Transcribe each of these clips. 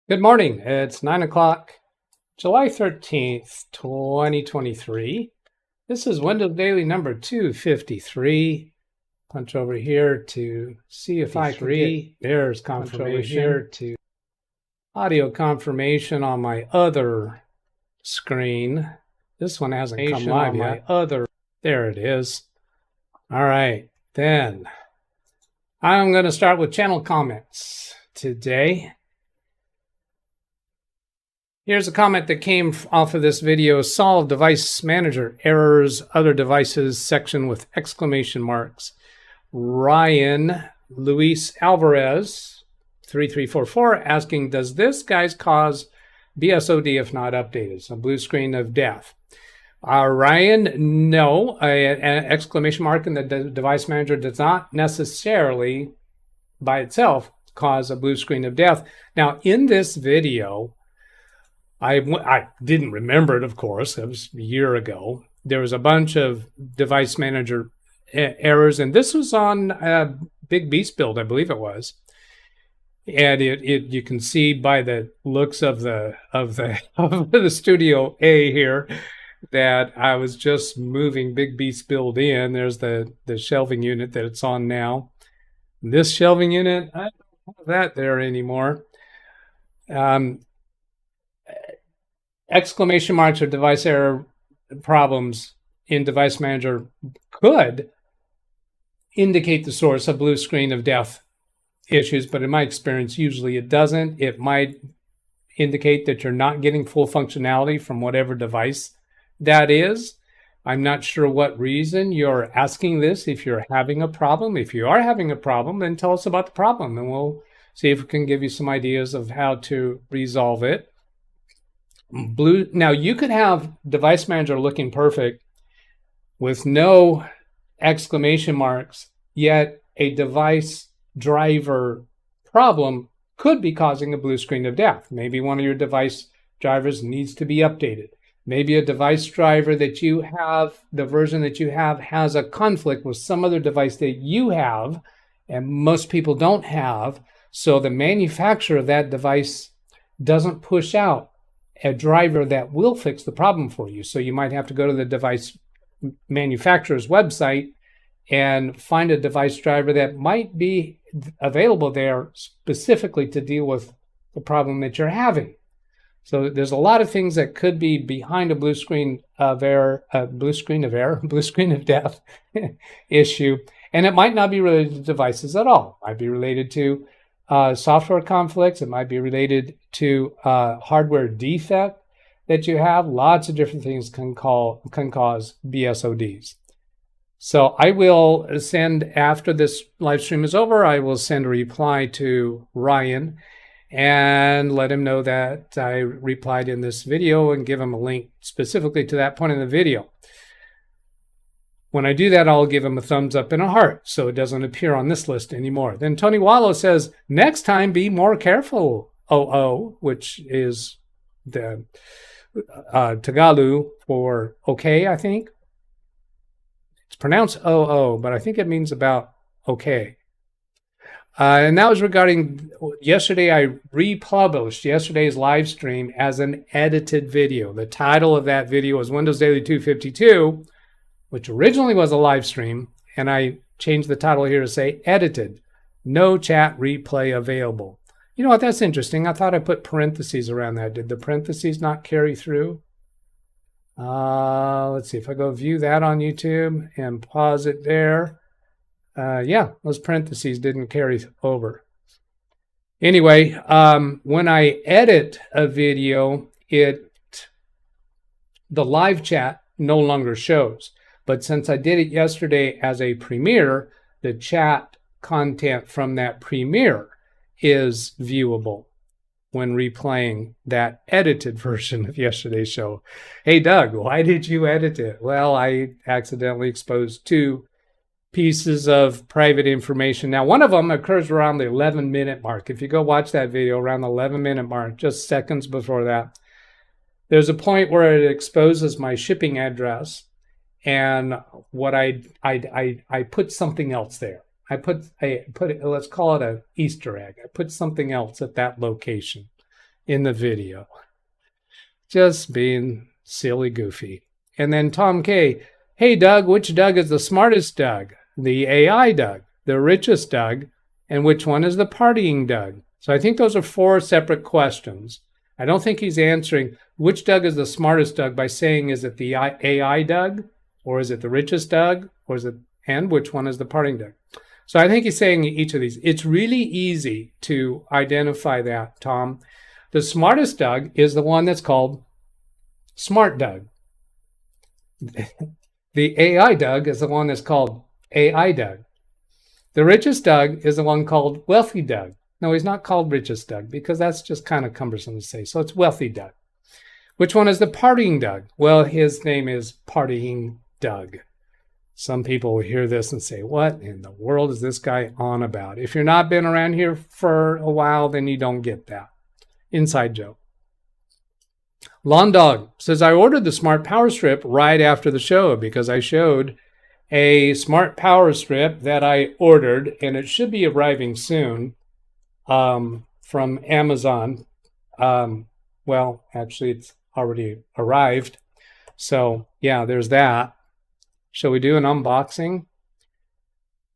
Good morning. It's 9 o'clock, July 13th, 2023. This is Windows Daily number 253. Punch over here to see if I can get, there's confirmation here to audio confirmation on my other screen. This one hasn't come live yet. There it is. All right, then I'm going to start with channel comments today. Here's a comment that came off of this video: solve device manager errors, other devices section with exclamation marks. Ryan Luis Alvarez, 3344, asking, does this, guys, cause BSOD if not updated? So blue screen of death. Ryan, no, an exclamation mark in the device manager does not necessarily by itself cause a blue screen of death. Now, in this video, I didn't remember it, of course. It was a year ago. There was a bunch of device manager errors, and this was on Big Beast build, I believe it was. And you can see by the looks of the Studio A here that I was just moving Big Beast build in. There's the shelving unit that it's on now. This shelving unit, I don't have that there anymore. Exclamation marks or device error problems in device manager could indicate the source of blue screen of death issues, but in my experience, usually it doesn't. It might indicate that you're not getting full functionality from whatever device that is. I'm not sure what reason you're asking this. If you're having a problem, if you are having a problem, then tell us about the problem and we'll see if we can give you some ideas of how to resolve it. Now, you could have device manager looking perfect with no exclamation marks, yet a device driver problem could be causing a blue screen of death. Maybe one of your device drivers needs to be updated. Maybe a device driver that you have, the version that you have, has a conflict with some other device that you have and most people don't have. So the manufacturer of that device doesn't push out a driver that will fix the problem for you. So you might have to go to the device manufacturer's website and find a device driver that might be available there specifically to deal with the problem that you're having. So there's a lot of things that could be behind a blue screen of death issue. And it might not be related to devices at all. It might be related to software conflicts. It might be related to hardware defect that you have. Lots of different things can cause BSODs. So I will send, after this live stream is over, I will send a reply to Ryan and let him know that I replied in this video and give him a link specifically to that point in the video. When I do that, I'll give him a thumbs up and a heart so it doesn't appear on this list anymore. Then Tony Wallow says, next time be more careful, which is the Tagalog for okay, I think. It's pronounced but I think it means about okay. And that was regarding yesterday. I republished yesterday's live stream as an edited video. The title of that video was Windows Daily 252, which originally was a live stream, and I changed the title here to say edited, no chat replay available. You know what, that's interesting. I thought I put parentheses around that. Did the parentheses not carry through? Let's see if I go view that on YouTube and pause it there. Yeah, those parentheses didn't carry over. Anyway, when I edit a video, the live chat no longer shows. But since I did it yesterday as a premiere, the chat content from that premiere is viewable when replaying that edited version of yesterday's show. Hey, Doug, why did you edit it? Well, I accidentally exposed two pieces of private information. Now, one of them occurs around the 11-minute mark. If you go watch that video around the 11-minute mark, just seconds before that, there's a point where it exposes my shipping address. And what I put something else there. I put let's call it an Easter egg. I put something else at that location. in the video. Just being silly goofy. And then Tom K. Hey, Doug, which Doug is the smartest Doug? The AI Doug, the richest Doug, and which one is the partying Doug? So I think those are 4 separate questions. I don't think he's answering which Doug is the smartest Doug by saying, is it the AI Doug, or is it the richest Doug, or is it, and which one is the partying Doug? So I think he's saying each of these. It's really easy to identify that, Tom. The smartest Doug is the one that's called Smart Doug. The AI Doug is the one that's called AI Doug. The richest Doug is the one called Wealthy Doug. No, he's not called richest Doug because that's just kind of cumbersome to say. So it's Wealthy Doug. Which one is the partying Doug? Well, his name is Partying Doug. Some people will hear this and say, what in the world is this guy on about? If you're not been around here for a while, then you don't get that. Inside joke. Lawn Dog says, I ordered the Smart Power Strip right after the show because I showed a Smart Power Strip that I ordered, and it should be arriving soon from Amazon. Well, actually, it's already arrived. So, yeah, there's that. Shall we do an unboxing?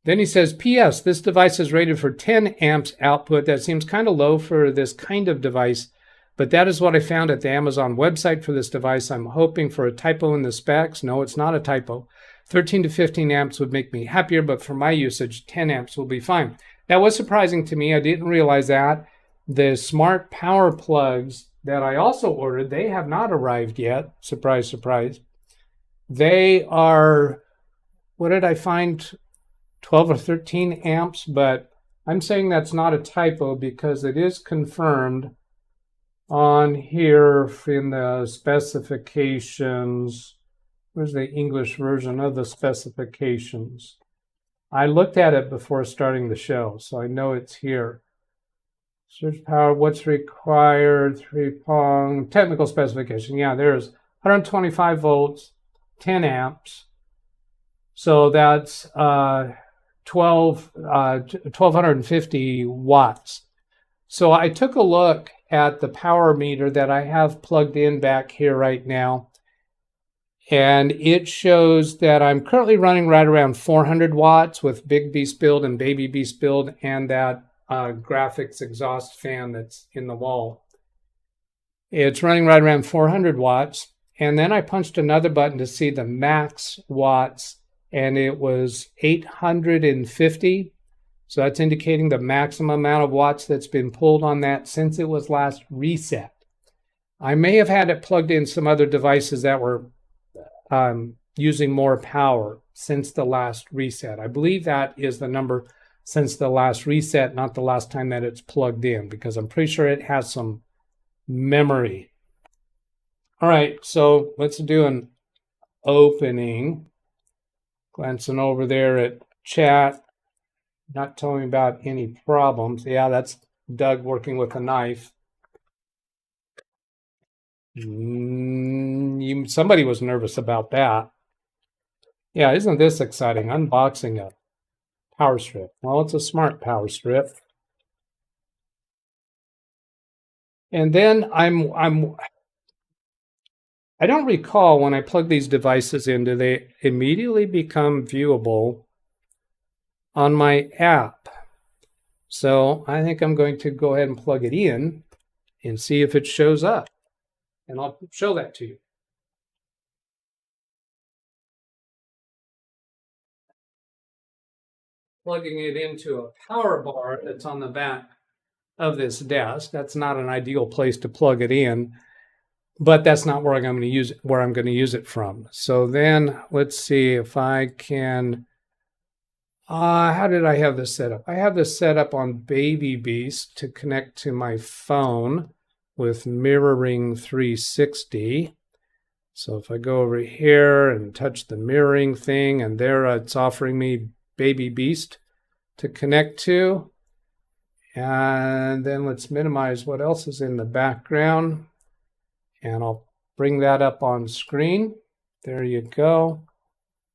Then he says, P.S. This device is rated for 10 amps output. That seems kind of low for this kind of device, but that is what I found at the Amazon website for this device. I'm hoping for a typo in the specs. No, it's not a typo. 13 to 15 amps would make me happier, but for my usage, 10 amps will be fine. That was surprising to me. I didn't realize that. The smart power plugs that I also ordered, they have not arrived yet. Surprise, surprise. They are, what did I find? 12 or 13 amps, but I'm saying that's not a typo because it is confirmed on here in the specifications. Where's the English version of the specifications? I looked at it before starting the show, so I know it's here. Surge power, what's required, 3-prong, technical specification. Yeah, there's 125 volts, 10 amps. So that's 1250 watts. So I took a look at the power meter that I have plugged in back here right now, and it shows that I'm currently running right around 400 watts with Big Beast Build and Baby Beast Build and that graphics exhaust fan that's in the wall. It's running right around 400 watts. And then I punched another button to see the max watts, and it was 850. So that's indicating the maximum amount of watts that's been pulled on that since it was last reset. I may have had it plugged in some other devices that were using more power since the last reset. I believe that is the number since the last reset, not the last time that it's plugged in, because I'm pretty sure it has some memory. All right, so let's do an opening. Glancing over there at chat, not telling me about any problems. Yeah, that's Doug working with a knife. Somebody was nervous about that. Yeah, isn't this exciting? Unboxing a power strip. Well, it's a smart power strip. And then I don't recall when I plug these devices in, do they immediately become viewable on my app? So I think I'm going to go ahead and plug it in and see if it shows up. And I'll show that to you. Plugging it into a power bar that's on the back of this desk. That's not an ideal place to plug it in, but that's not where I'm going to use it, where I'm going to use it from. So then let's see if I can, how did I have this set up? I have this set up on Baby Beast to connect to my phone with mirroring 360. So if I go over here and touch the mirroring thing, and there it's offering me Baby Beast to connect to. And then let's minimize what else is in the background. And I'll bring that up on screen. There you go.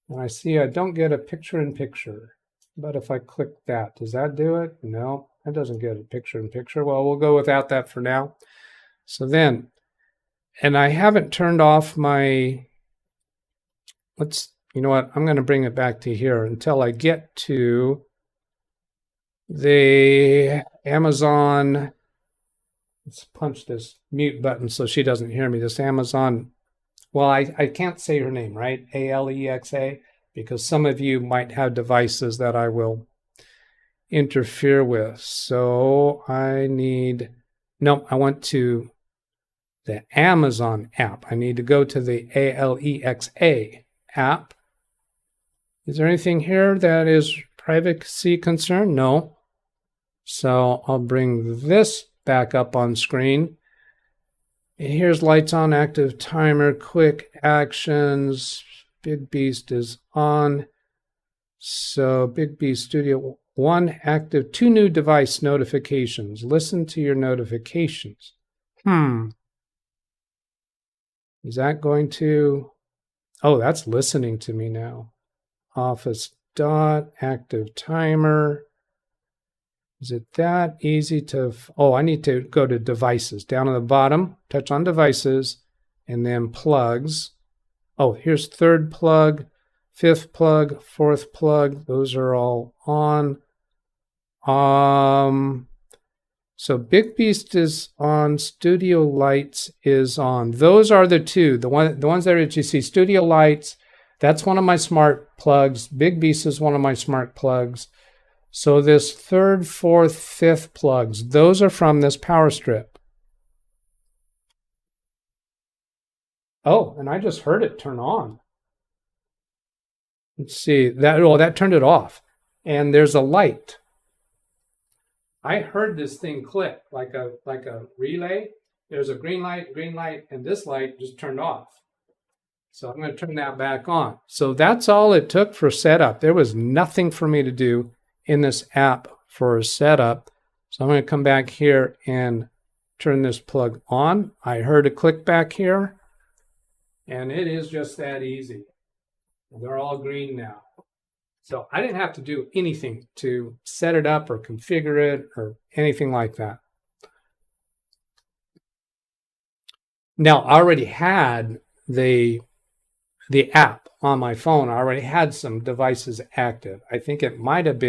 And I see I don't get a picture-in-picture. But if I click that, does that do it? No, that doesn't get a picture-in-picture. Well, we'll go without that for now. So then, and I haven't turned off my, you know what, I'm going to bring it back to here until I get to the Amazon. Let's punch this mute button so she doesn't hear me. This Amazon, well, I can't say her name, right? Alexa, because some of you might have devices that I will interfere with. So I want to the Amazon app. I need to go to the Alexa app. Is there anything here that is privacy concern? No. So I'll bring this back up on screen. And here's lights on, active timer, quick actions. Big Beast is on. So Big Beast Studio 1 active, 2 new device notifications. Listen to your notifications. Is that going to, oh, that's listening to me now. Office dot, active timer. Is it that easy to, oh, I need to go to devices. Down at the bottom, touch on devices, and then plugs. Oh, here's third plug, fifth plug, fourth plug. Those are all on. So Big Beast is on, Studio Lights is on. Those are the two, the ones there that you see. Studio Lights, that's one of my smart plugs. Big Beast is one of my smart plugs. So this third, fourth, fifth plugs, those are from this power strip. Oh, and I just heard it turn on. Let's see, that turned it off. And there's a light. I heard this thing click like a relay. There's a green light, and this light just turned off. So I'm going to turn that back on. So that's all it took for setup. There was nothing for me to do in this app for a setup. So I'm going to come back here and turn this plug on. I heard a click back here, and it is just that easy. They're all green now. So I didn't have to do anything to set it up or configure it or anything like that. Now, I already had the app on my phone. I already had some devices active. I think it might have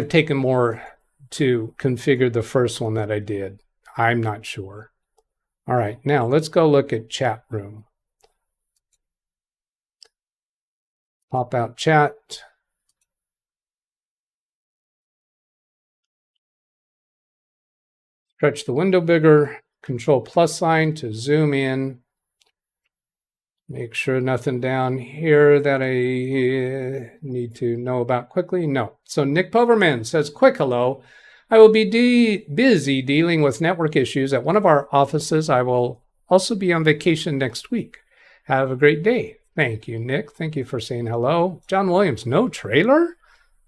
taken more to configure the first one that I did. I'm not sure. All right, now let's go look at chat room. Pop out chat. Stretch the window bigger. Control plus sign to zoom in. Make sure nothing down here that I need to know about quickly. No. So Nick Poverman says, quick hello. I will be busy dealing with network issues at one of our offices. I will also be on vacation next week. Have a great day. Thank you, Nick. Thank you for saying hello. John Williams, no trailer?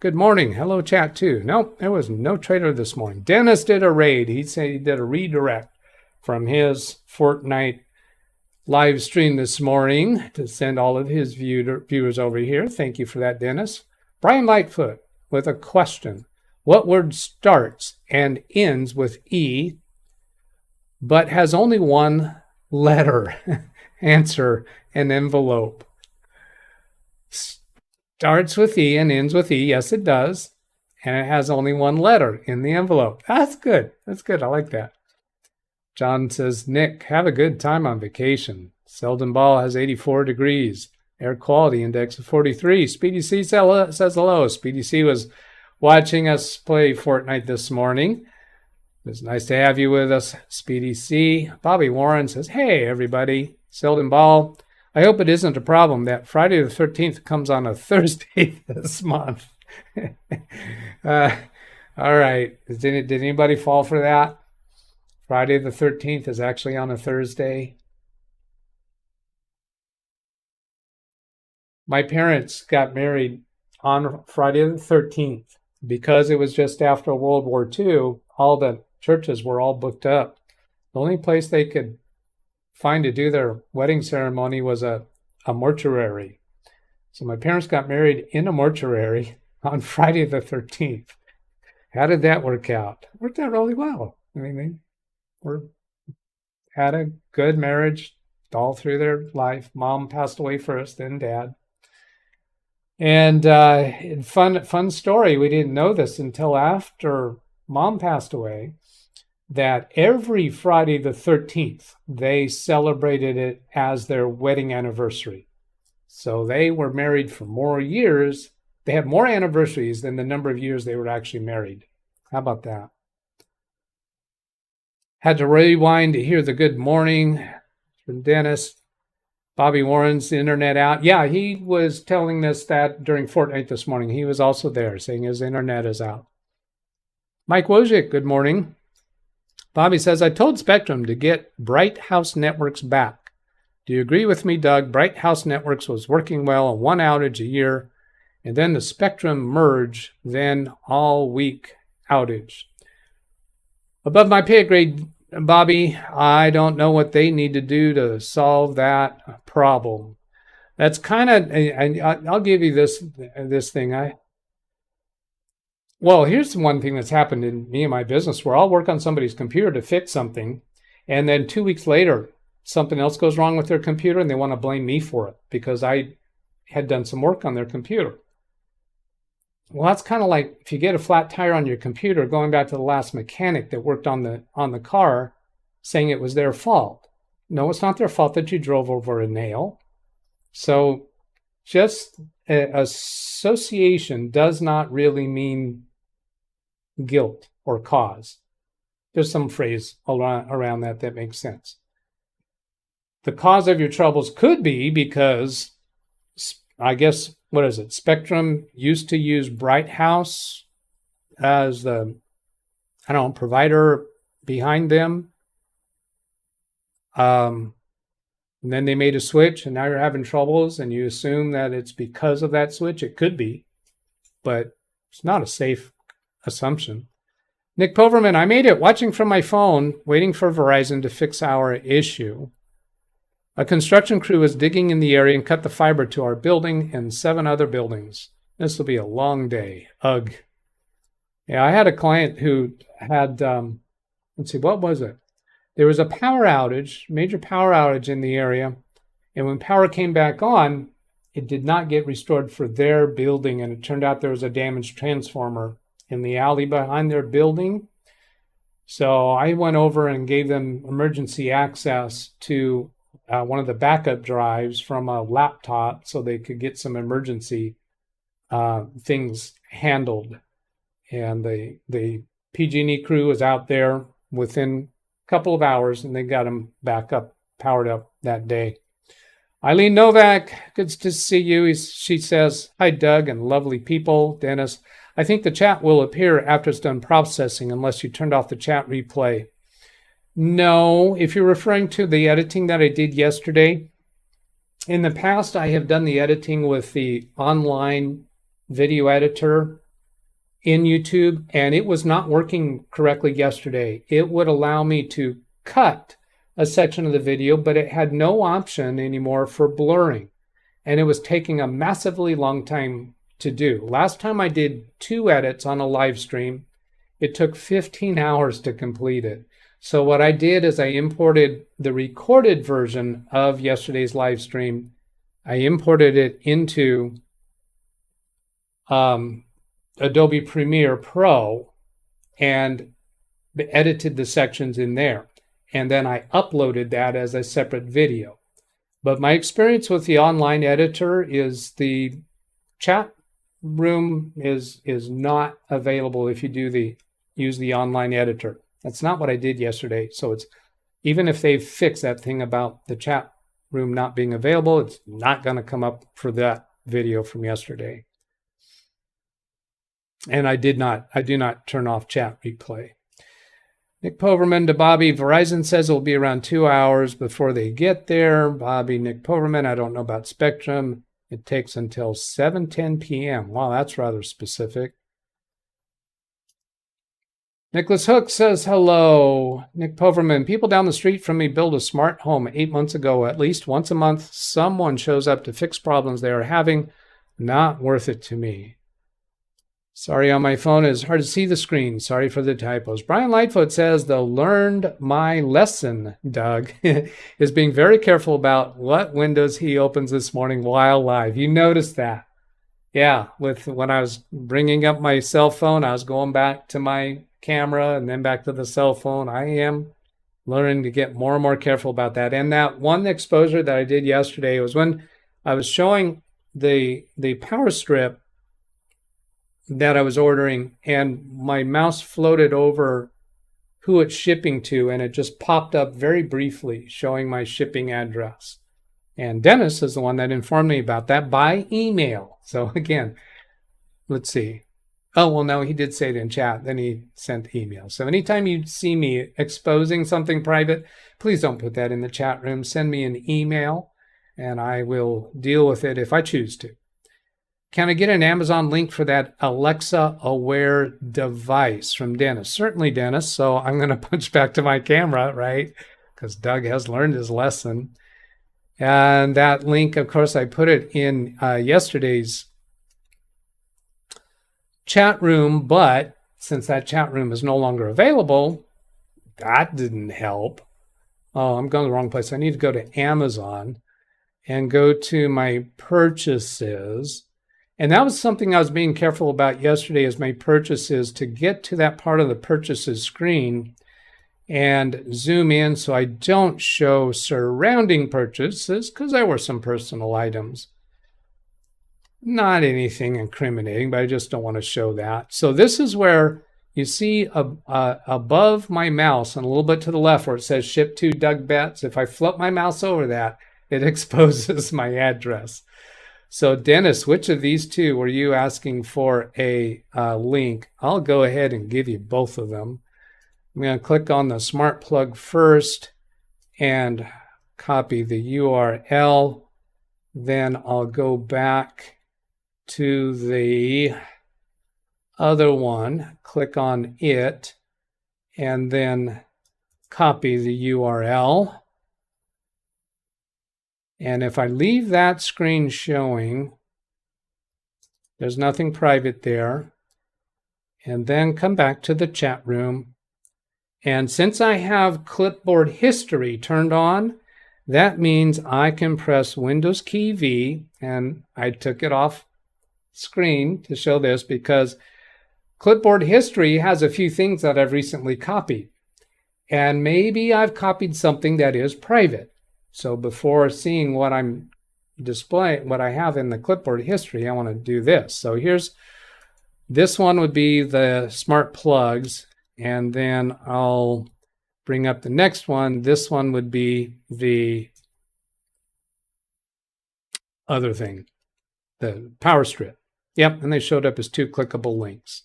Good morning. Hello, chat too. Nope, there was no trailer this morning. Dennis did a raid. He said he did a redirect from his Fortnite live stream this morning to send all of his viewers over here. Thank you for that, Dennis. Brian Lightfoot with a question. What word starts and ends with E, but has only one letter? Answer, an envelope. Starts with E and ends with E. Yes, it does. And it has only one letter in the envelope. That's good. That's good. I like that. John says, Nick, have a good time on vacation. Selden Ball has 84 degrees. Air quality index of 43. Speedy C says hello. Speedy C was watching us play Fortnite this morning. It's nice to have you with us, Speedy C. Bobby Warren says, hey, everybody. Selden Ball, I hope it isn't a problem that Friday the 13th comes on a Thursday this month. All right. Did anybody fall for that? Friday the 13th is actually on a Thursday. My parents got married on Friday the 13th because it was just after World War II. All the churches were all booked up. The only place they could find to do their wedding ceremony was a mortuary. So my parents got married in a mortuary on Friday the 13th. How did that work out? Worked out really well. I mean, had a good marriage all through their life. Mom passed away first, then dad. And fun story. We didn't know this until after Mom passed away, that every Friday the 13th, they celebrated it as their wedding anniversary. So they were married for more years. They had more anniversaries than the number of years they were actually married. How about that? Had to rewind to hear the good morning from Dennis. Bobby Warren's internet out. Yeah, he was telling us that during Fortnite this morning. He was also there saying his internet is out. Mike Wojcik, good morning. Bobby says, I told Spectrum to get Bright House Networks back. Do you agree with me, Doug? Bright House Networks was working well on one outage a year, and then the Spectrum merge, then all week outage. Above my pay grade, Bobby, I don't know what they need to do to solve that problem. That's kind of, I'll give you this thing. Well, here's one thing that's happened in me and my business where I'll work on somebody's computer to fix something, and then 2 weeks later, something else goes wrong with their computer and they want to blame me for it because I had done some work on their computer. Well, that's kind of like if you get a flat tire on your computer, going back to the last mechanic that worked on the car, saying it was their fault. No, it's not their fault that you drove over a nail. So just association does not really mean guilt or cause. There's some phrase around that makes sense. The cause of your troubles could be because, I guess, what is it? Spectrum used to use Bright House as the, provider behind them. And then they made a switch and now you're having troubles and you assume that it's because of that switch. It could be, but it's not a safe assumption. Nick Poverman, I made it watching from my phone, waiting for Verizon to fix our issue. A construction crew was digging in the area and cut the fiber to our building and 7 other buildings. This will be a long day. Ugh. Yeah, I had a client who had, what was it? There was a power outage, major power outage in the area. And when power came back on, it did not get restored for their building. And it turned out there was a damaged transformer in the alley behind their building. So I went over and gave them emergency access to one of the backup drives from a laptop so they could get some emergency things handled. And the PG&E crew was out there within a couple of hours and they got them back up, powered up that day. Eileen Novak, good to see you. She says, hi, Doug, and lovely people. Dennis, I think the chat will appear after it's done processing unless you turned off the chat replay. No, if you're referring to the editing that I did yesterday, in the past I have done the editing with the online video editor in YouTube, and it was not working correctly yesterday. It would allow me to cut a section of the video, but it had no option anymore for blurring, and it was taking a massively long time to do. Last time I did 2 edits on a live stream, it took 15 hours to complete it. So what I did is I imported the recorded version of yesterday's live stream. I imported it into Adobe Premiere Pro and edited the sections in there. And then I uploaded that as a separate video. But my experience with the online editor is the chat room is not available if you use the online editor. That's not what I did yesterday. So it's, even if they've fixed that thing about the chat room not being available, it's not going to come up for that video from yesterday. And I do not turn off chat replay. Nick Poverman to Bobby, Verizon says it'll be around 2 hours before they get there. Bobby, Nick Poverman, I don't know about Spectrum. It takes until 7:10 p.m. Wow, that's rather specific. Nicholas Hook says, hello. Nick Poverman, people down the street from me built a smart home 8 months ago. At least once a month, someone shows up to fix problems they are having. Not worth it to me. Sorry, on my phone it's hard to see the screen. Sorry for the typos. Brian Lightfoot says the learned my lesson, Doug, is being very careful about what windows he opens this morning while live. You noticed that. Yeah, when I was bringing up my cell phone, I was going back to my camera and then back to the cell phone. I am learning to get more and more careful about that. And that one exposure that I did yesterday was when I was showing the power strip that I was ordering, and my mouse floated over who it's shipping to, and it just popped up very briefly showing my shipping address. And Dennis is the one that informed me about that by email. So again, let's see. Oh, well, no, he did say it in chat. Then he sent email. So anytime you see me exposing something private, please don't put that in the chat room. Send me an email, and I will deal with it if I choose to. Can I get an Amazon link for that Alexa aware device from Dennis? Certainly, Dennis. So I'm going to punch back to my camera, right? Because Doug has learned his lesson. And that link, of course, I put it in yesterday's chat room, but since that chat room is no longer available, that didn't help. Oh, I'm going to the wrong place. I need to go to Amazon and go to my purchases. And that was something I was being careful about yesterday, is my purchases, to get to that part of the purchases screen and zoom in so I don't show surrounding purchases, because there were some personal items. Not anything incriminating, but I just don't want to show that. So this is where you see above my mouse and a little bit to the left where it says ship to DougBetts. If I flip my mouse over that, it exposes my address. So Dennis, which of these two were you asking for a link? I'll go ahead and give you both of them. I'm going to click on the smart plug first and copy the URL. Then I'll go back to the other one, click on it, and then copy the URL. And if I leave that screen showing, there's nothing private there, and then come back to the chat room. And since I have clipboard history turned on, that means I can press Windows key V, and I took it off screen to show this because clipboard history has a few things that I've recently copied. And maybe I've copied something that is private. So before seeing what I'm displaying, what I have in the clipboard history, I want to do this. So here's, this one would be the smart plugs, and then I'll bring up the next one. This one would be the other thing, the power strip. Yep, and they showed up as two clickable links.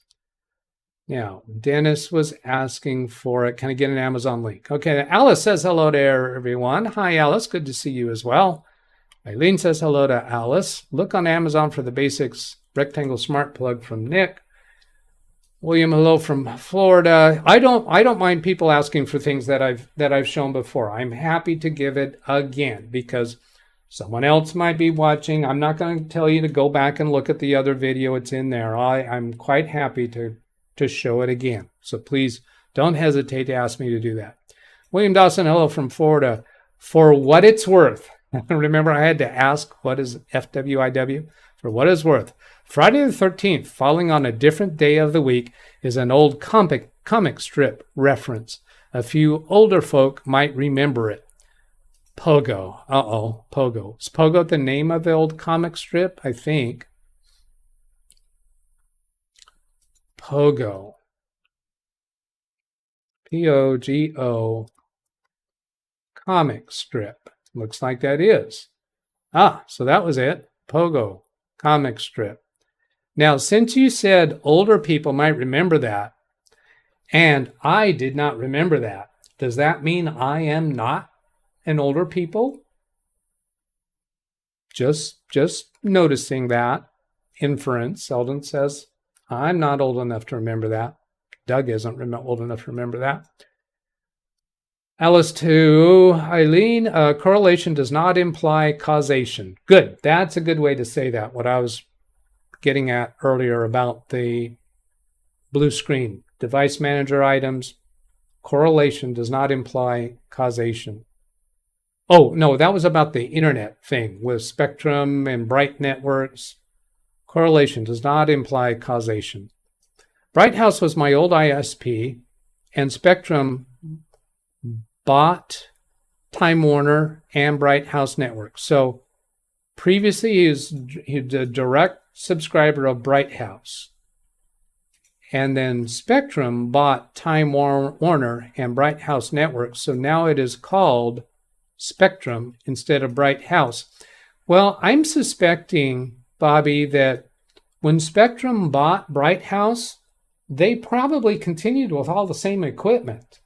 Now, Dennis was asking for it. Can I get an Amazon link? Okay, Alice says hello to everyone. Hi, Alice. Good to see you as well. Eileen says hello to Alice. Look on Amazon for the basics rectangle smart plug from Nick. William, hello from Florida. I don't mind people asking for things that I've shown before. I'm happy to give it again because someone else might be watching. I'm not going to tell you to go back and look at the other video. It's in there. I'm quite happy to show it again. So please don't hesitate to ask me to do that. William Dawson, hello from Florida. For what it's worth, remember I had to ask what is FWIW? For what it's worth, Friday the 13th, falling on a different day of the week, is an old comic strip reference. A few older folk might remember it. Pogo. Uh-oh, Pogo. Is Pogo the name of the old comic strip? I think. Pogo. P-O-G-O. Comic strip. Looks like that is. Ah, so that was it. Pogo. Comic strip. Now, since you said older people might remember that, and I did not remember that, does that mean I am not an older people? Just noticing that inference. Eldon says, I'm not old enough to remember that. Doug isn't old enough to remember that. Alice to Eileen, correlation does not imply causation. Good. That's a good way to say that. What I was getting at earlier about the blue screen. Device manager items. Correlation does not imply causation. Oh, no, that was about the internet thing with Spectrum and Bright Networks. Correlation does not imply causation. Bright House was my old ISP, and Spectrum bought Time Warner and Bright House Network. So previously he was a direct subscriber of Bright House. And then Spectrum bought Time Warner and Bright House Network. So now it is called Spectrum instead of Bright House. Well, I'm suspecting, Bobby, that when Spectrum bought Bright House, they probably continued with all the same equipment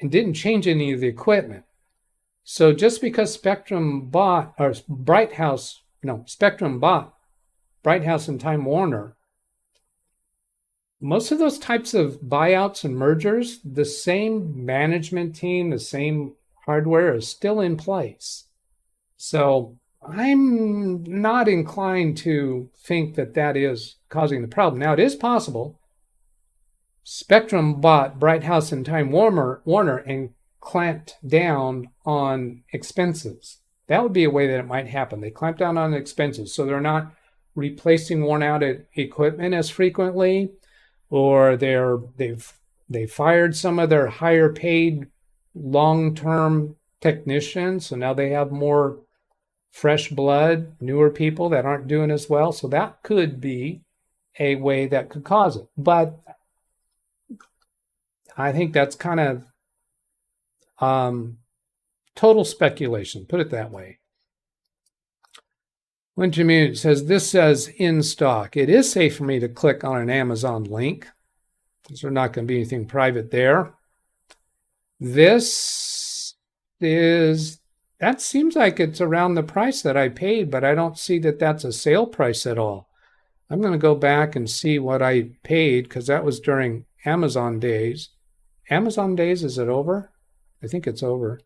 and didn't change any of the equipment. So just because Spectrum bought, or Bright House, no, Spectrum bought Bright House and Time Warner, most of those types of buyouts and mergers, the same management team, the same hardware is still in place. So I'm not inclined to think that that is causing the problem. Now, it is possible Spectrum bought Bright House and Time Warner and clamped down on expenses. That would be a way that it might happen. They clamp down on expenses, so they're not replacing worn out equipment as frequently, or they've fired some of their higher paid long-term technicians, so now they have more fresh blood, newer people that aren't doing as well. So that could be a way that could cause it. But I think that's kind of total speculation, put it that way. Winter Mute says, this says in stock. It is safe for me to click on an Amazon link, because there's not going to be anything private there. This is, that seems like it's around the price that I paid, but I don't see that that's a sale price at all. I'm going to go back and see what I paid, because that was during Amazon days. Amazon days, is it over? I think it's over.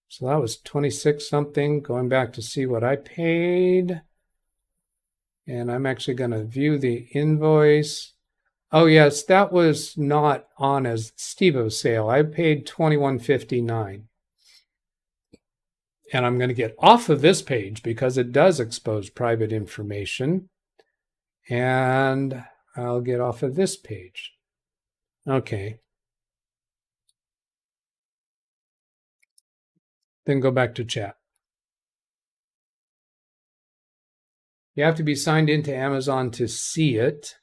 So that was 26 something, going back to see what I paid. And I'm actually going to view the invoice. Oh yes, that was not on as Stevo's sale. I paid $21.59. And I'm going to get off of this page because it does expose private information. And I'll get off of this page. Okay. Then go back to chat. You have to be signed into Amazon to see it.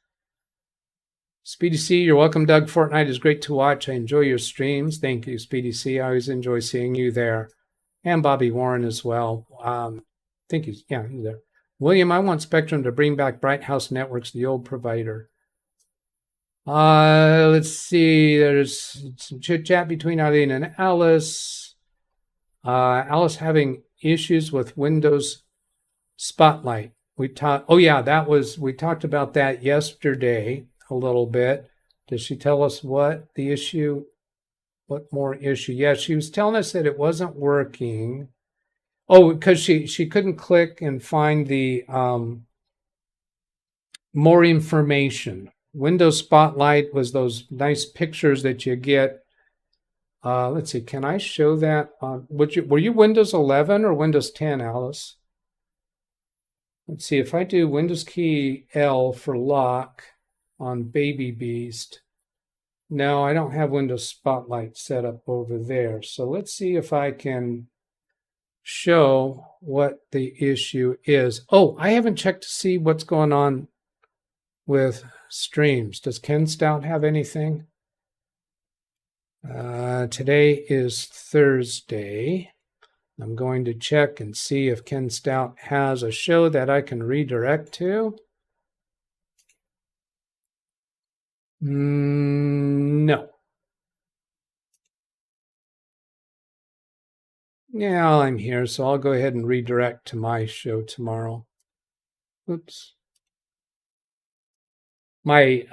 Speedy C, you're welcome, Doug. Fortnite is great to watch. I enjoy your streams. Thank you, Speedy C. I always enjoy seeing you there. And Bobby Warren as well. I think he's there. William, I want Spectrum to bring back Bright House Networks, the old provider. Let's see. There's some chit chat between Eileen and Alice. Alice having issues with Windows Spotlight. We talked about that yesterday a little bit. Does she tell us what the issue, what more issue? Yeah, she was telling us that it wasn't working. Oh, because she couldn't click and find the more information. Windows Spotlight was those nice pictures that you get. Let's see, can I show that on, were you Windows 11 or Windows 10, Alice? Let's see, if I do Windows key L for lock on Baby Beast. No, I don't have Windows Spotlight set up over there. So let's see if I can show what the issue is. Oh, I haven't checked to see what's going on with streams. Does Ken Stout have anything? Today is Thursday. I'm going to check and see if Ken Stout has a show that I can redirect to. No. Yeah, I'm here, so I'll go ahead and redirect to my show tomorrow. Oops. My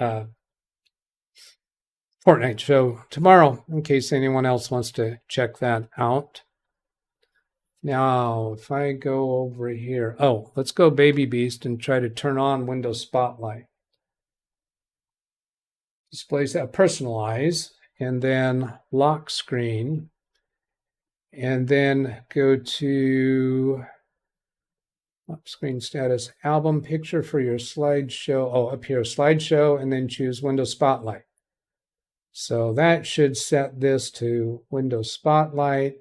Fortnite show tomorrow, in case anyone else wants to check that out. Now, if I go over here, let's go Baby Beast and try to turn on Windows Spotlight. displays that personalize, and then lock screen, and then go to screen status, album picture for your slideshow. Oh, up here, slideshow, and then choose Windows Spotlight. So that should set this to Windows Spotlight.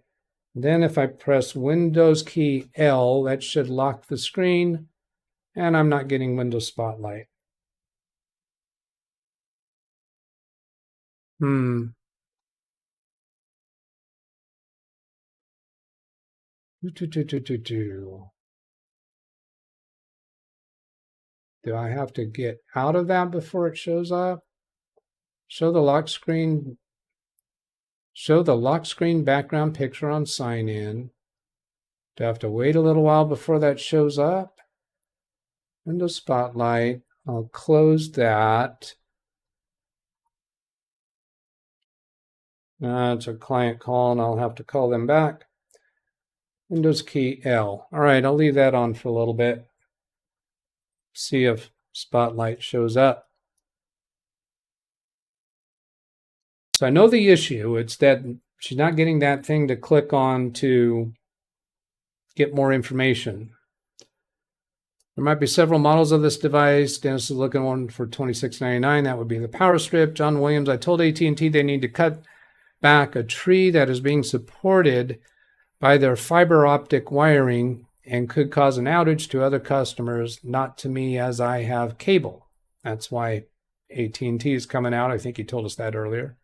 Then if I press Windows key L, that should lock the screen, and I'm not getting Windows Spotlight. Do I have to get out of that before it shows up? Show the lock screen background picture on sign in. Do I have to wait a little while before that shows up? Windows Spotlight. I'll close that. It's a client call, and I'll have to call them back. Windows key L. All right, I'll leave that on for a little bit. See if Spotlight shows up. So I know the issue. It's that she's not getting that thing to click on to get more information. There might be several models of this device. Dennis is looking one for $26.99. That would be the power strip. John Williams, I told AT&T they need to cut back a tree that is being supported by their fiber optic wiring and could cause an outage to other customers, not to me as I have cable. That's why AT&T is coming out. I think he told us that earlier.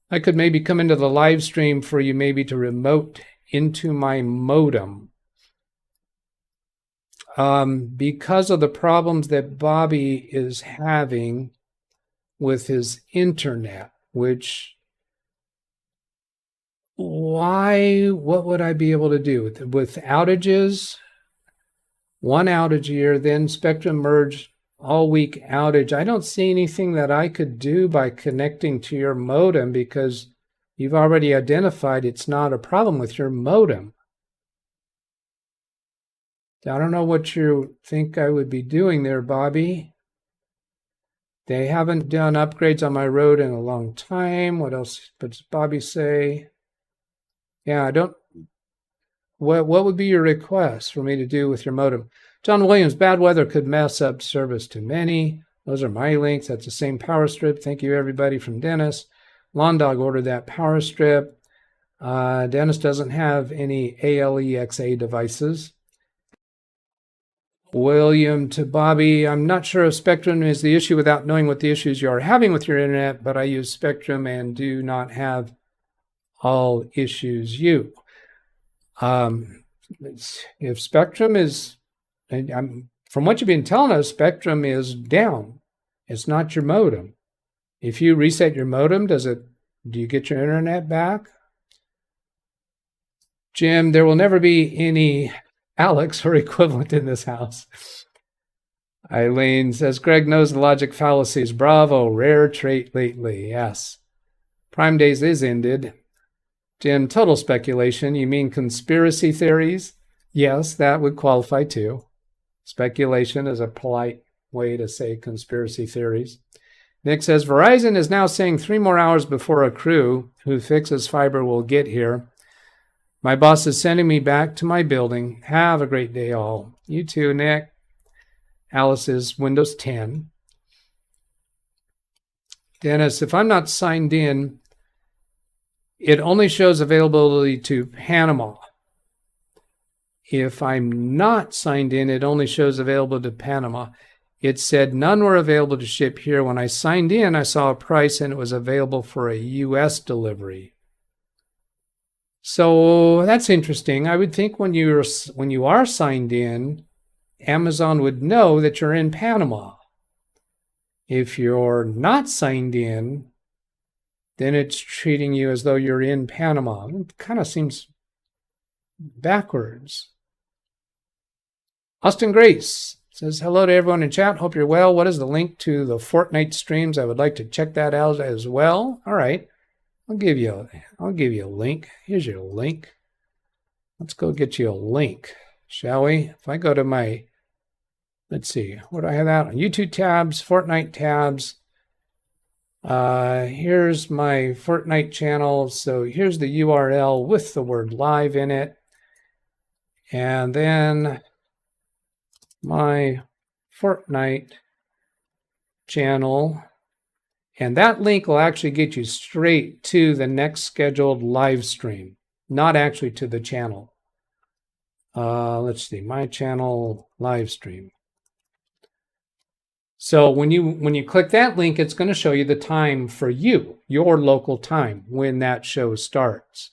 I could maybe come into the live stream for you maybe to remote into my modem. Because of the problems that Bobby is having with his internet, which what would I be able to do with outages? One outage a year, then Spectrum merge all week outage. I don't see anything that I could do by connecting to your modem because you've already identified it's not a problem with your modem. I don't know what you think I would be doing there, Bobby. They haven't done upgrades on my road in a long time. What else does Bobby say? Yeah, I don't. What would be your request for me to do with your modem? John Williams, bad weather could mess up service to many. Those are my links. That's the same power strip. Thank you, everybody, from Dennis. Lawn Dog ordered that power strip. Dennis doesn't have any ALEXA devices. William to Bobby, I'm not sure if Spectrum is the issue without knowing what the issues you are having with your internet, but I use Spectrum and do not have all issues you. If Spectrum is, from what you've been telling us, Spectrum is down. It's not your modem. If you reset your modem, do you get your internet back? Jim, there will never be any Alex or equivalent in this house. Eileen says, Greg knows the logic fallacies. Bravo, rare trait lately. Yes. Prime Days is ended. Jim, total speculation. You mean conspiracy theories? Yes, that would qualify too. Speculation is a polite way to say conspiracy theories. Nick says, Verizon is now saying 3 more hours before a crew who fixes fiber will get here. My boss is sending me back to my building. Have a great day, all. You too, Nick. Alice is Windows 10. Dennis, if I'm not signed in, it only shows availability to Panama. If I'm not signed in, it only shows available to Panama. It said none were available to ship here. When I signed in, I saw a price and it was available for a U.S. delivery. So that's interesting. I would think when you are signed in, Amazon would know that you're in Panama. If you're not signed in, then it's treating you as though you're in Panama. It kind of seems backwards. Austin Grace says, hello to everyone in chat. Hope you're well. What is the link to the Fortnite streams? I would like to check that out as well. All right. I'll give you a link. Here's your link. Let's go get you a link, shall we? If I go to my, let's see, what do I have out on YouTube tabs, Fortnite tabs. Here's my Fortnite channel. So here's the URL with the word live in it. And then my Fortnite channel. And that link will actually get you straight to the next scheduled live stream, not actually to the channel. Let's see, my channel live stream. So when you click that link, it's going to show you the time for you, your local time, when that show starts.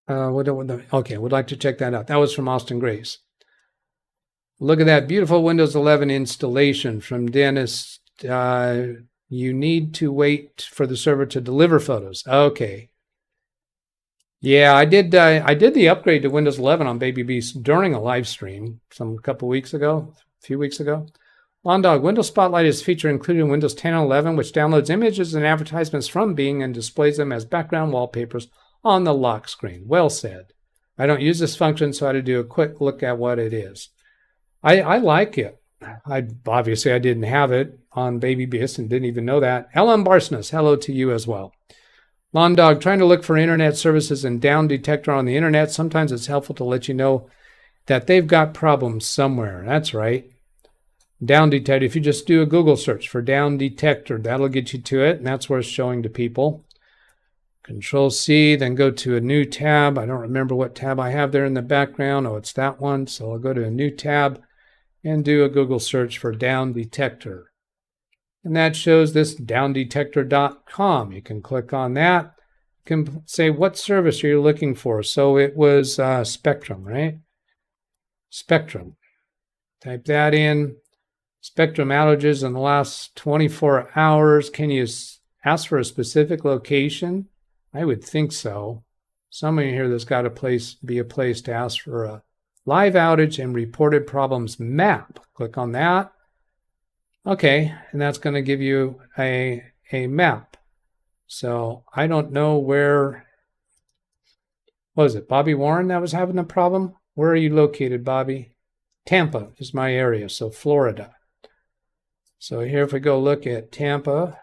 Okay, would like to check that out. That was from Austin Grace. Look at that beautiful Windows 11 installation from Dennis. You need to wait for the server to deliver photos. Okay. Yeah, I did the upgrade to Windows 11 on Baby Beast during a live stream a few weeks ago. Lawn Dog, Windows Spotlight is a feature included in Windows 10 and 11, which downloads images and advertisements from Bing and displays them as background wallpapers on the lock screen. Well said. I don't use this function, so I had to do a quick look at what it is. I like it. Obviously, I didn't have it on Baby Beast and didn't even know that. Ellen Barsness, hello to you as well. Lawn Dog, trying to look for internet services and down detector on the internet. Sometimes it's helpful to let you know that they've got problems somewhere. That's right. Down detector. If you just do a Google search for down detector, that'll get you to it, and that's where it's showing to people. Control C, then go to a new tab. I don't remember what tab I have there in the background. Oh, it's that one. So I'll go to a new tab and do a Google search for down detector. And that shows this downdetector.com. You can click on that. You can say what service are you looking for. So it was Spectrum, right? Spectrum. Type that in. Spectrum outages in the last 24 hours. Can you ask for a specific location? I would think so. Somewhere here there's got to be a place to ask for a live outage and reported problems map. Click on that. Okay, and that's going to give you a map. So I don't know where, what was it, Bobby Warren that was having a problem? Where are you located, Bobby? Tampa is my area, so Florida. So here if we go look at Tampa,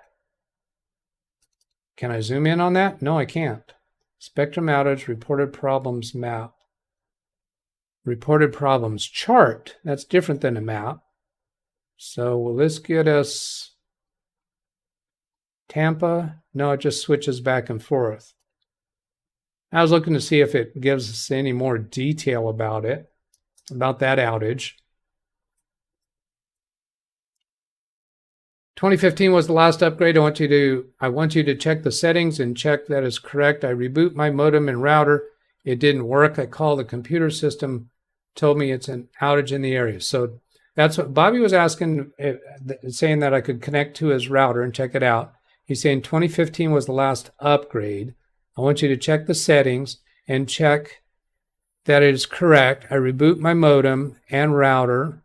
can I zoom in on that? No, I can't. Spectrum outage, reported problems map. Reported problems chart, that's different than a map. So will this get us Tampa? No, it just switches back and forth. I was looking to see if it gives us any more detail about it, about that outage. 2015 was the last upgrade. I want you to check the settings and check that is correct. I reboot my modem and router. It didn't work. I called the computer system, told me it's an outage in the area. So that's what Bobby was asking, saying that I could connect to his router and check it out. He's saying 2015 was the last upgrade. I want you to check the settings and check that it is correct. I reboot my modem and router.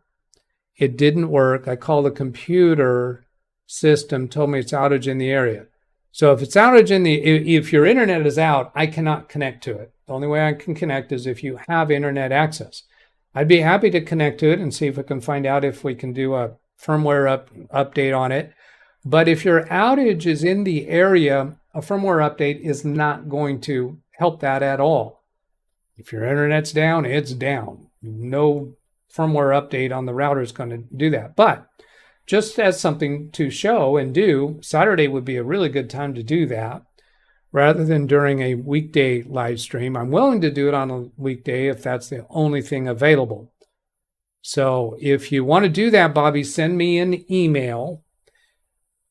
It didn't work. I called the computer system, told me it's outage in the area. So if it's outage if your internet is out, I cannot connect to it. The only way I can connect is if you have internet access. I'd be happy to connect to it and see if we can find out if we can do a firmware update on it. But if your outage is in the area, a firmware update is not going to help that at all. If your internet's down, it's down. No firmware update on the router is going to do that. But just as something to show and do, Saturday would be a really good time to do that rather than during a weekday live stream. I'm willing to do it on a weekday if that's the only thing available. So if you want to do that, Bobby, send me an email.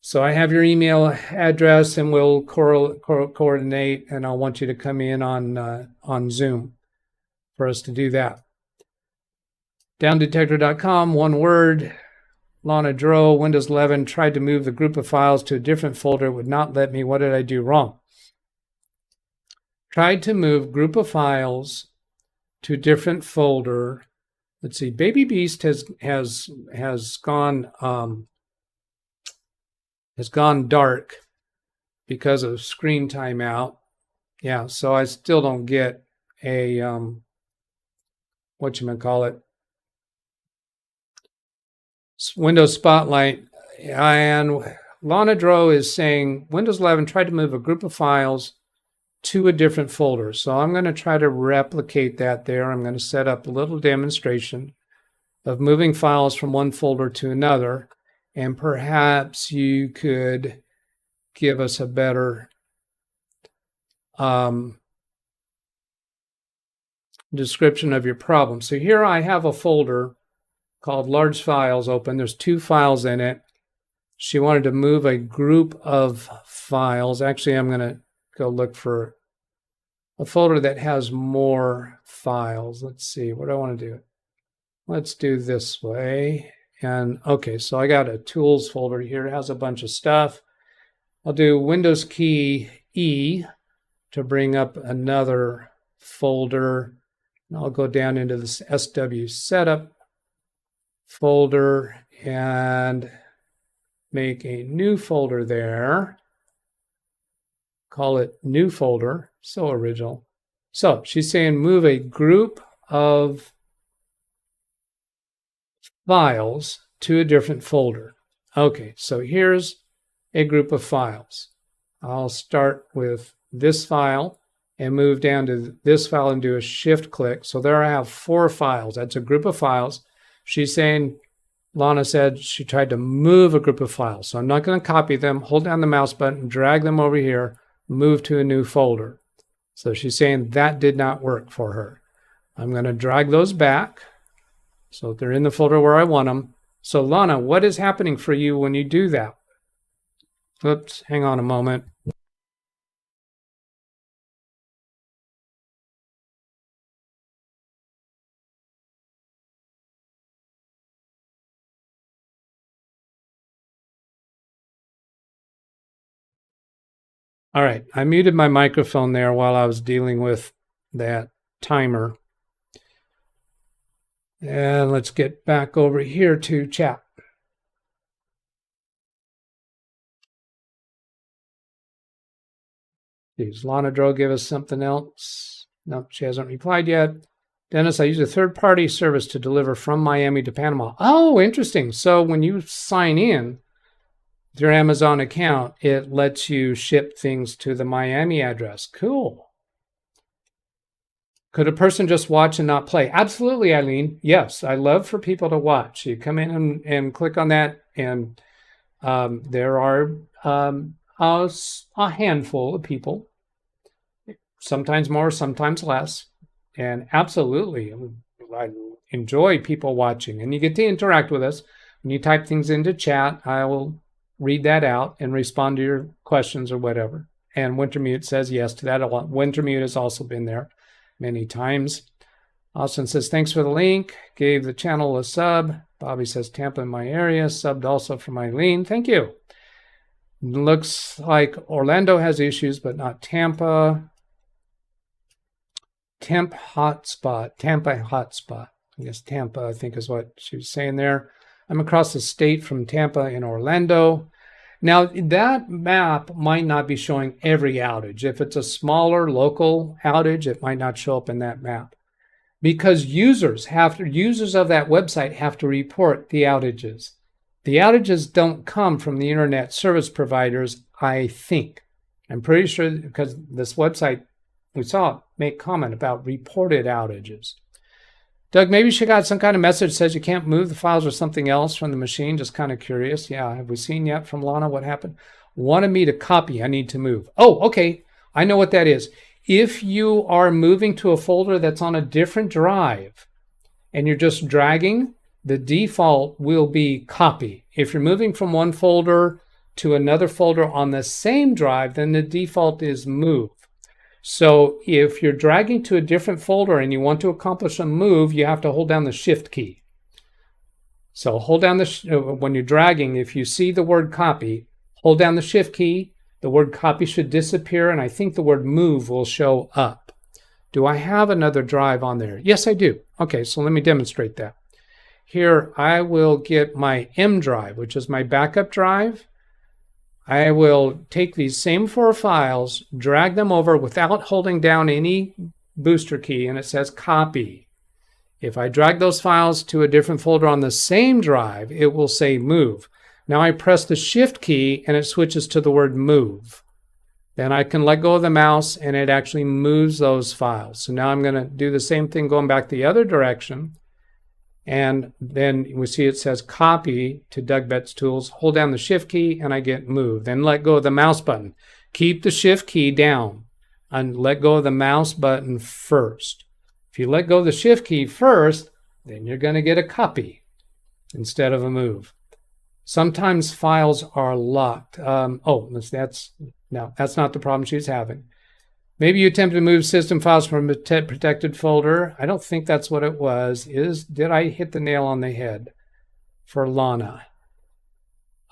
So I have your email address and we'll coordinate, and I'll want you to come in on Zoom for us to do that. Downdetector.com, one word. Lana Dro, Windows 11, tried to move the group of files to a different folder. It would not let me. What did I do wrong? Tried to move group of files to a different folder. Let's see. Baby Beast has gone dark because of screen timeout. Yeah, so I still don't get a whatchamacallit, Windows Spotlight. And Lana Dro is saying Windows 11 tried to move a group of files to a different folder. So I'm going to try to replicate that there. I'm going to set up a little demonstration of moving files from one folder to another. And perhaps you could give us a better description of your problem. So here I have a folder called Large Files open. There's 2 files in it. She wanted to move a group of files. Actually, I'm going to go look for a folder that has more files. Let's see, what do I want to do? Let's do this way. And okay, so I got a tools folder here. It has a bunch of stuff. I'll do Windows key E to bring up another folder. And I'll go down into this SW setup folder and make a new folder there. Call it new folder. So original. So she's saying move a group of files to a different folder. Okay, so here's a group of files. I'll start with this file and move down to this file and do a shift click. So there I have 4 files. That's a group of files. She's saying, Lana said she tried to move a group of files. So I'm not going to copy them. Hold down the mouse button, drag them over here, move to a new folder. So she's saying that did not work for her. I'm going to drag those back so they're in the folder where I want them. So Lana, what is happening for you when you do that? Oops, hang on a moment. All right, I muted my microphone there while I was dealing with that timer. And let's get back over here to chat. Does Lana Dro give us something else? No, she hasn't replied yet. Dennis, I use a third-party service to deliver from Miami to Panama. Oh, interesting. So when you sign in with your Amazon account, it lets you ship things to the Miami address. Cool. Could a person just watch and not play? Absolutely, Eileen. Yes, I love for people to watch. You come in and click on that, and there are a handful of people, sometimes more, sometimes less. And absolutely, I enjoy people watching. And you get to interact with us. When you type things into chat, I will read that out and respond to your questions or whatever. And Wintermute says yes to that a lot. Wintermute has also been there many times. Austin says, thanks for the link. Gave the channel a sub. Bobby says, Tampa in my area. Subbed also from Eileen. Thank you. Looks like Orlando has issues, but not Tampa. Tampa hotspot. I guess Tampa, I think is what she was saying there. I'm across the state from Tampa in Orlando. Now, that map might not be showing every outage. If it's a smaller local outage, it might not show up in that map. Because users of that website have to report the outages. The outages don't come from the internet service providers, I think. I'm pretty sure because this website, we saw it make comment about reported outages. Doug, maybe she got some kind of message that says you can't move the files or something else from the machine. Just kind of curious. Yeah, have we seen yet from Lana what happened? Wanted me to copy. I need to move. Oh, okay. I know what that is. If you are moving to a folder that's on a different drive and you're just dragging, the default will be copy. If you're moving from one folder to another folder on the same drive, then the default is move. So if you're dragging to a different folder and you want to accomplish a move, you have to hold down the shift key. So hold down when you're dragging, if you see the word copy, hold down the shift key, the word copy should disappear, and I think the word move will show up. Do I have another drive on there? Yes, I do. Okay, so let me demonstrate that. Here, I will get my M drive, which is my backup drive. I will take these same 4 files, drag them over without holding down any booster key, and it says copy. If I drag those files to a different folder on the same drive, it will say move. Now I press the shift key and it switches to the word move. Then I can let go of the mouse and it actually moves those files. So now I'm going to do the same thing going back the other direction. And then we see it says copy to DougBetts Tools. Hold down the shift key and I get move. Then let go of the mouse button. Keep the shift key down and let go of the mouse button first. If you let go of the shift key first, then you're going to get a copy instead of a move. Sometimes files are locked. That's not the problem she's having. Maybe you attempted to move system files from a protected folder. I don't think that's what it was. Did I hit the nail on the head for Lana?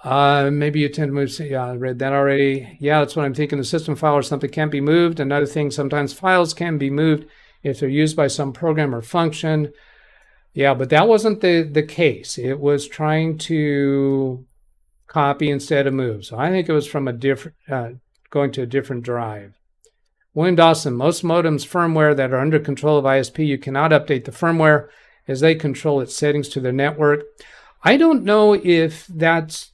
Maybe you attempted to move. Yeah, I read that already. Yeah, that's what I'm thinking. The system file or something can't be moved. Another thing, sometimes files can be moved if they're used by some program or function. Yeah, but that wasn't the case. It was trying to copy instead of move. So I think it was from a different, going to a different drive. William Dawson, most modems firmware that are under control of ISP, you cannot update the firmware as they control its settings to their network. I don't know if that's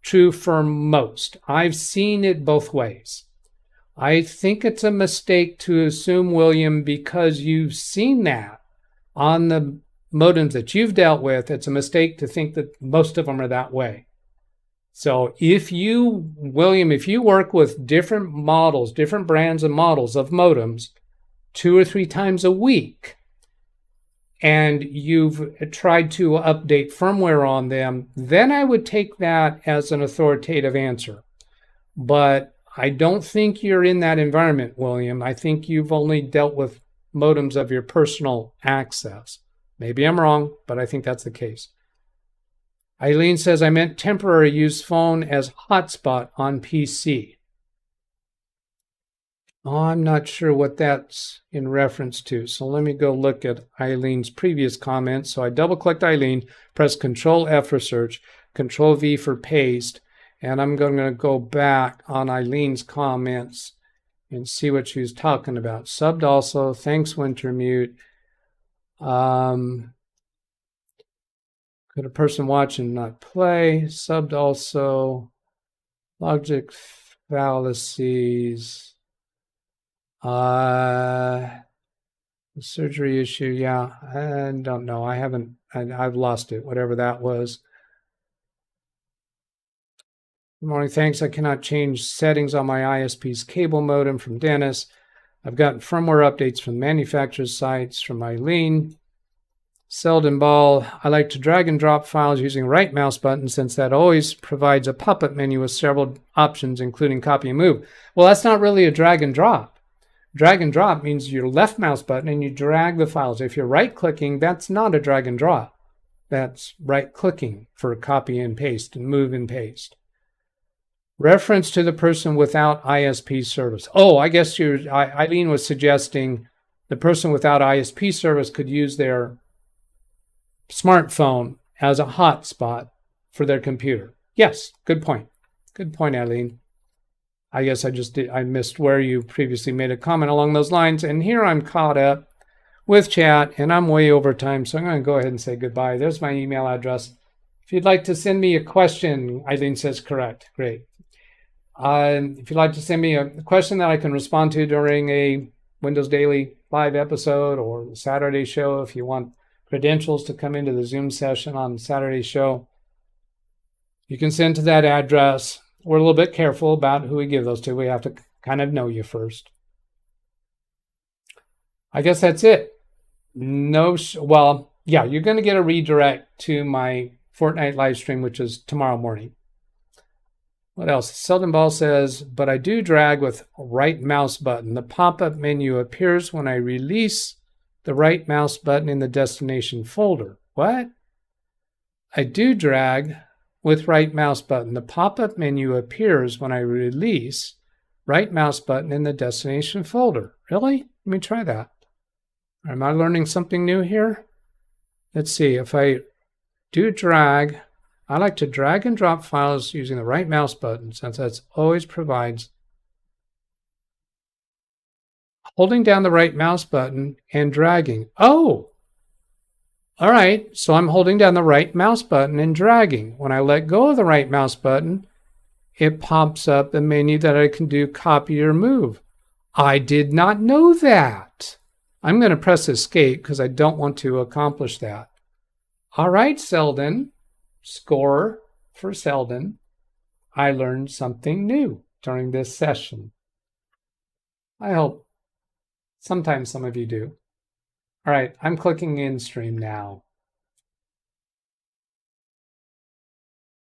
true for most. I've seen it both ways. I think it's a mistake to assume, William, because you've seen that on the modems that you've dealt with, it's a mistake to think that most of them are that way. So William, if you work with different models, different brands and models of modems 2 or 3 times a week, and you've tried to update firmware on them, then I would take that as an authoritative answer. But I don't think you're in that environment, William. I think you've only dealt with modems of your personal access. Maybe I'm wrong, but I think that's the case. Eileen says, I meant temporary use phone as hotspot on PC. Oh, I'm not sure what that's in reference to. So let me go look at Eileen's previous comments. So I double-clicked Eileen, press Control-F for search, Control-V for paste, and I'm going to go back on Eileen's comments and see what she was talking about. Subbed also, thanks Wintermute. Could a person watch and not play? Subbed also. Logic fallacies. The surgery issue, yeah. I don't know. I've lost it, whatever that was. Good morning, thanks. I cannot change settings on my ISP's cable modem from Dennis. I've gotten firmware updates from manufacturer's sites from Eileen. Selden Ball, I like to drag and drop files using right mouse button since that always provides a pop-up menu with several options, including copy and move. Well, that's not really a drag and drop. Drag and drop means your left mouse button and you drag the files. If you're right-clicking, that's not a drag and drop. That's right-clicking for copy and paste and move and paste. Reference to the person without ISP service. Oh, I guess Eileen was suggesting the person without ISP service could use their smartphone as a hotspot for their computer. Yes, good point. Good point, Eileen. I guess I missed where you previously made a comment along those lines. And here I'm caught up with chat and I'm way over time. So I'm going to go ahead and say goodbye. There's my email address. If you'd like to send me a question, Eileen says correct. Great. If you'd like to send me a question that I can respond to during a Windows Daily live episode or the Saturday show, if you want credentials to come into the Zoom session on Saturday show, you can send to that address. We're a little bit careful about who we give those to. We have to kind of know you first. I guess that's it. Well, yeah, you're going to get a redirect to my Fortnite live stream, which is tomorrow morning. What else? Selden Ball says, but I do drag with right mouse button. The pop-up menu appears when I release the right mouse button in the destination folder. What? I do drag with right mouse button. The pop-up menu appears when I release right mouse button in the destination folder. Really? Let me try that. Am I learning something new here? Let's see. If I do drag, I like to drag and drop files using the right mouse button since that always provides holding down the right mouse button and dragging. Oh, All right, so I'm holding down the right mouse button and dragging. When I let go of the right mouse button, it pops up a menu that I can do copy or move. I did not know that. I'm going to press escape because I don't want to accomplish that. All right, Selden. Score for Selden. I learned something new during this session. I hope sometimes some of you do. All right, I'm clicking in stream now.